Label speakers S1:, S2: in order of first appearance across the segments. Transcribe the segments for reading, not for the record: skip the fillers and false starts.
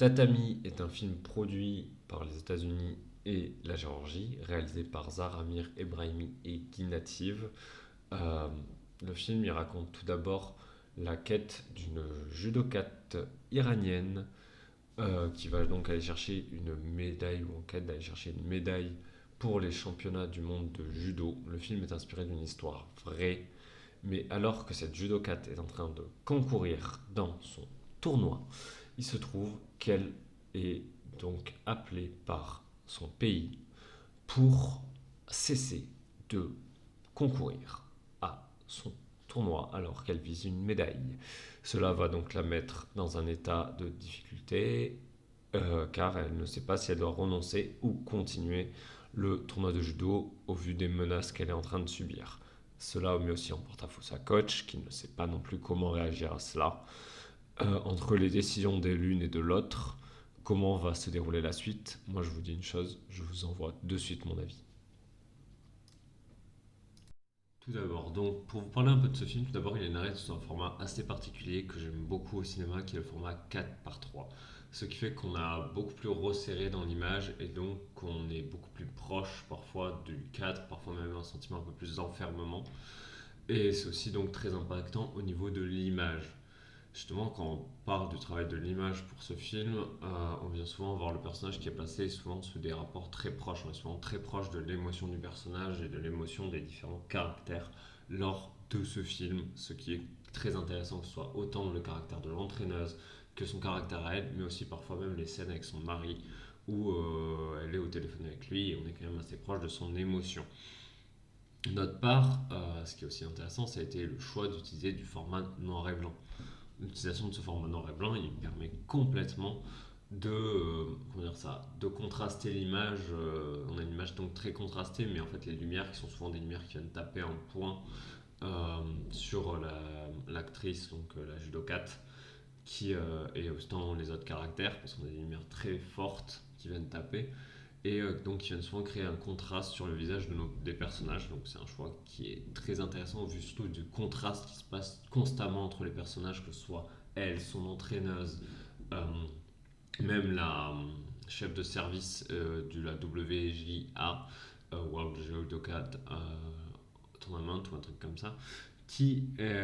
S1: Tatami est un film produit par les États-Unis et la Géorgie, réalisé par Zaramir Ebrahimi et Guy Native. Euh, le film il raconte tout d'abord la quête d'une judokate iranienne qui va donc aller chercher une médaille ou en quête d'aller chercher une médaille pour les championnats du monde de judo. Le film est inspiré d'une histoire vraie, mais alors que cette judokate est en train de concourir dans son tournoi, il se trouve qu'elle est donc appelée par son pays pour cesser de concourir à son tournoi alors qu'elle vise une médaille. Cela va donc la mettre dans un état de difficulté car elle ne sait pas si elle doit renoncer ou continuer le tournoi de judo au vu des menaces qu'elle est en train de subir. Cela met aussi en porte-à-faux sa coach qui ne sait pas non plus comment réagir à cela. Entre les décisions de l'une et de l'autre, comment va se dérouler la suite? Moi je vous dis une chose, je vous envoie de suite mon avis. Tout d'abord, donc pour vous parler un peu de ce film, tout d'abord il est narré sous un format assez particulier que j'aime beaucoup au cinéma, qui est le format 4 par 3. Ce qui fait qu'on a beaucoup plus resserré dans l'image et donc qu'on est beaucoup plus proche parfois du 4, parfois même un sentiment un peu plus d'enfermement. Et c'est aussi donc très impactant au niveau de l'image. Justement, quand on parle du travail de l'image pour ce film, on vient souvent voir le personnage qui est placé souvent sous des rapports très proches. On est souvent très proche de l'émotion du personnage et de l'émotion des différents caractères lors de ce film, ce qui est très intéressant que ce soit autant le caractère de l'entraîneuse que son caractère à elle, mais aussi parfois même les scènes avec son mari où elle est au téléphone avec lui et on est quand même assez proche de son émotion. D'autre part, ce qui est aussi intéressant, ça a été le choix d'utiliser du format noir et blanc. L'utilisation de ce format noir et blanc, il permet complètement comment dire ça, de contraster l'image. On a une image donc très contrastée, mais en fait les lumières qui sont souvent des lumières qui viennent taper en point sur l'actrice, donc la judokate, et autant les autres caractères, parce qu'on a des lumières très fortes qui viennent taper et donc qui viennent souvent créer un contraste sur le visage des personnages. Donc c'est un choix qui est très intéressant vu surtout du contraste qui se passe constamment entre les personnages, que ce soit elle, son entraîneuse, euh, même la chef de service de la WJA, World Judoka Tournament ou un truc comme ça, qui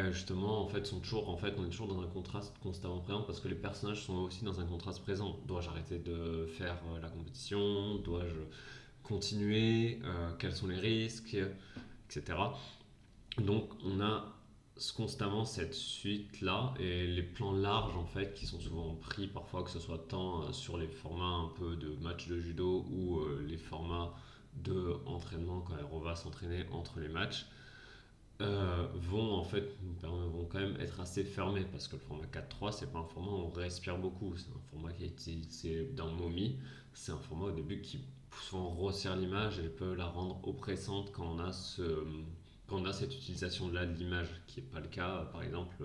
S1: justement en fait sont toujours en fait on est toujours dans un contraste constamment présent parce que les personnages sont aussi dans un contraste présent. Dois-je arrêter de faire la compétition? Dois-je continuer? Quels sont les risques, etc. Donc on a constamment cette suite là et les plans larges en fait qui sont souvent pris parfois, que ce soit tant sur les formats un peu de match de judo ou les formats de entraînement quand on va s'entraîner entre les matchs, vont en fait vont quand même être assez fermés parce que le format 4:3 c'est pas un format où on respire beaucoup, c'est un format qui est utilisé dans Mommy, c'est un format au début qui souvent resserre l'image et peut la rendre oppressante quand on a cette utilisation là de l'image qui n'est pas le cas par exemple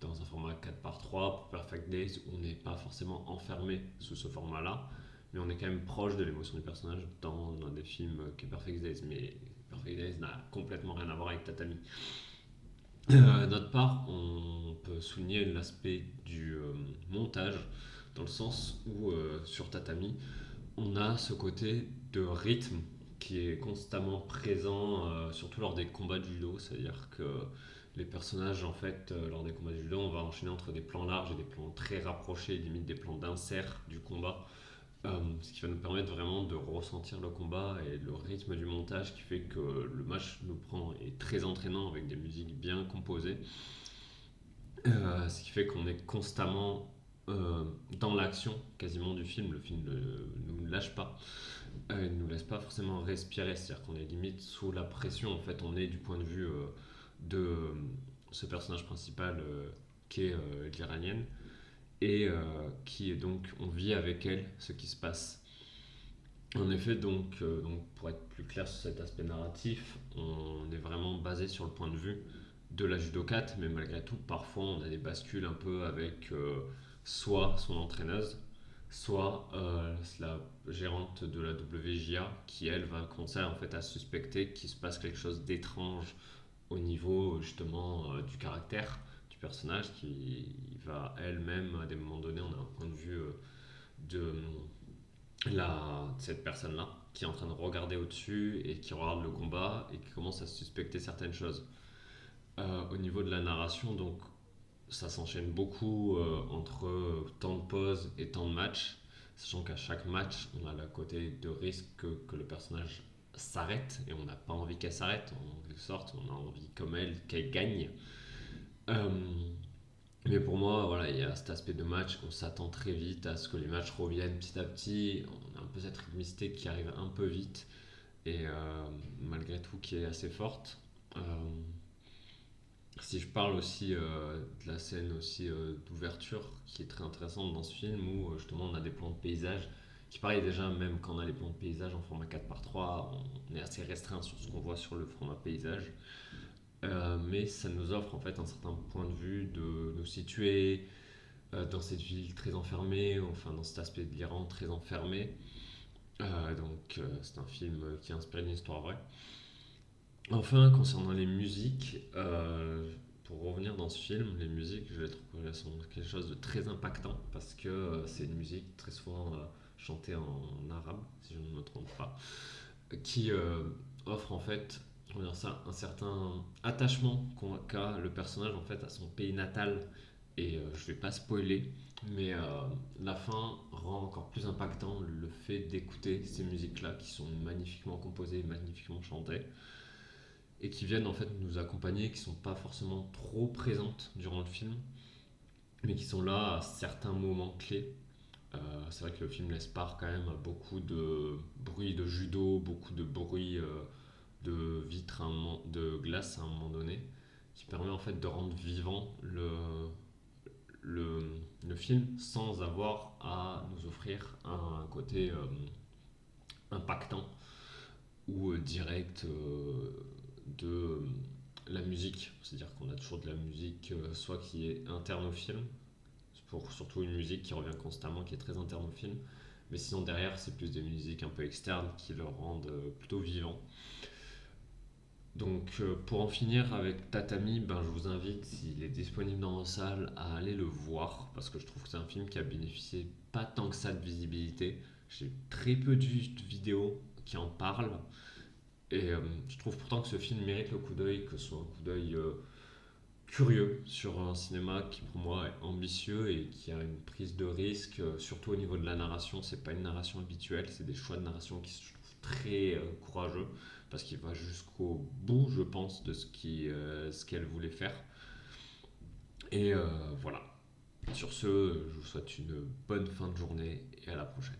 S1: dans un format 4 par 3 pour Perfect Days où on n'est pas forcément enfermé sous ce format là, mais on est quand même proche de l'émotion du personnage dans un des films qui est Perfect Days, mais Perfect Days n'a complètement rien à voir avec Tatami. D'autre part, on peut souligner l'aspect du montage, dans le sens où sur Tatami, on a ce côté de rythme qui est constamment présent, surtout lors des combats de judo. C'est-à-dire que les personnages, en fait, lors des combats de judo, on va enchaîner entre des plans larges et des plans très rapprochés, limite des plans d'insert du combat. Ce qui va nous permettre vraiment de ressentir le combat et le rythme du montage qui fait que le match nous prend est très entraînant avec des musiques bien composées. Ce qui fait qu'on est constamment dans l'action quasiment du film. Le film ne nous lâche pas. Il ne nous laisse pas forcément respirer. C'est-à-dire qu'on est limite sous la pression. En fait, on est du point de vue de ce personnage principal qui est l'Iranienne et qui est donc on vit avec elle ce qui se passe. En effet, donc pour être plus clair sur cet aspect narratif, on est vraiment basé sur le point de vue de la judokate, mais malgré tout, parfois on a des bascules un peu avec soit son entraîneuse, soit la gérante de la WJA qui, elle, va commencer en fait à suspecter qu'il se passe quelque chose d'étrange au niveau justement du caractère du personnage qui va elle-même, à des moments donnés, on a un point de vue de cette personne-là qui est en train de regarder au-dessus et qui regarde le combat et qui commence à suspecter certaines choses. Au niveau de la narration, donc ça s'enchaîne beaucoup entre temps de pause et temps de match, sachant qu'à chaque match, on a le côté de risque que le personnage s'arrête et on n'a pas envie qu'elle s'arrête, en quelque sorte, on a envie comme elle qu'elle gagne. Euh, mais pour moi, voilà, il y a cet aspect de match, on s'attend très vite à ce que les matchs reviennent petit à petit, on a un peu cette rythmicité qui arrive un peu vite et malgré tout qui est assez forte. Euh, Si je parle aussi de la scène aussi d'ouverture qui est très intéressante dans ce film où justement on a des plans de paysage qui pareil déjà même quand on a les plans de paysage en format 4:3 on est assez restreint sur ce qu'on voit sur le format paysage. Mais ça nous offre en fait un certain point de vue de nous situer dans cette ville très enfermée, enfin dans cet aspect de l'Iran très enfermé. C'est un film qui inspire une histoire vraie. Enfin, concernant les musiques, pour revenir dans ce film, les musiques, je trouve qu'elles sont quelque chose de très impactant parce que c'est une musique très souvent chantée en arabe, si je ne me trompe pas, qui offre en fait, on va dire ça, un certain attachement qu'a le personnage en fait à son pays natal. Et je vais pas spoiler, mais la fin rend encore plus impactant le fait d'écouter ces musiques-là qui sont magnifiquement composées, magnifiquement chantées et qui viennent en fait nous accompagner, qui sont pas forcément trop présentes durant le film, mais qui sont là à certains moments clés. C'est vrai que le film laisse part quand même à beaucoup de bruit de judo, beaucoup de bruit de vitres, de glace à un moment donné, qui permet en fait de rendre vivant le, le film sans avoir à nous offrir un côté impactant ou direct de la musique. C'est-à-dire qu'on a toujours de la musique, soit qui est interne au film, pour surtout une musique qui revient constamment, qui est très interne au film, mais sinon derrière, c'est plus des musiques un peu externes qui le rendent plutôt vivant. Donc pour en finir avec Tatami, ben, je vous invite, s'il est disponible dans vos salles, à aller le voir, parce que je trouve que c'est un film qui a bénéficié pas tant que ça de visibilité. J'ai très peu de vidéos qui en parlent, et je trouve pourtant que ce film mérite le coup d'œil, que ce soit un coup d'œil curieux sur un cinéma qui pour moi est ambitieux et qui a une prise de risque, surtout au niveau de la narration. C'est pas une narration habituelle, c'est des choix de narration qui je trouve très courageux parce qu'il va jusqu'au bout, je pense, de ce qu'elle voulait faire. Et voilà. Sur ce, je vous souhaite une bonne fin de journée et à la prochaine.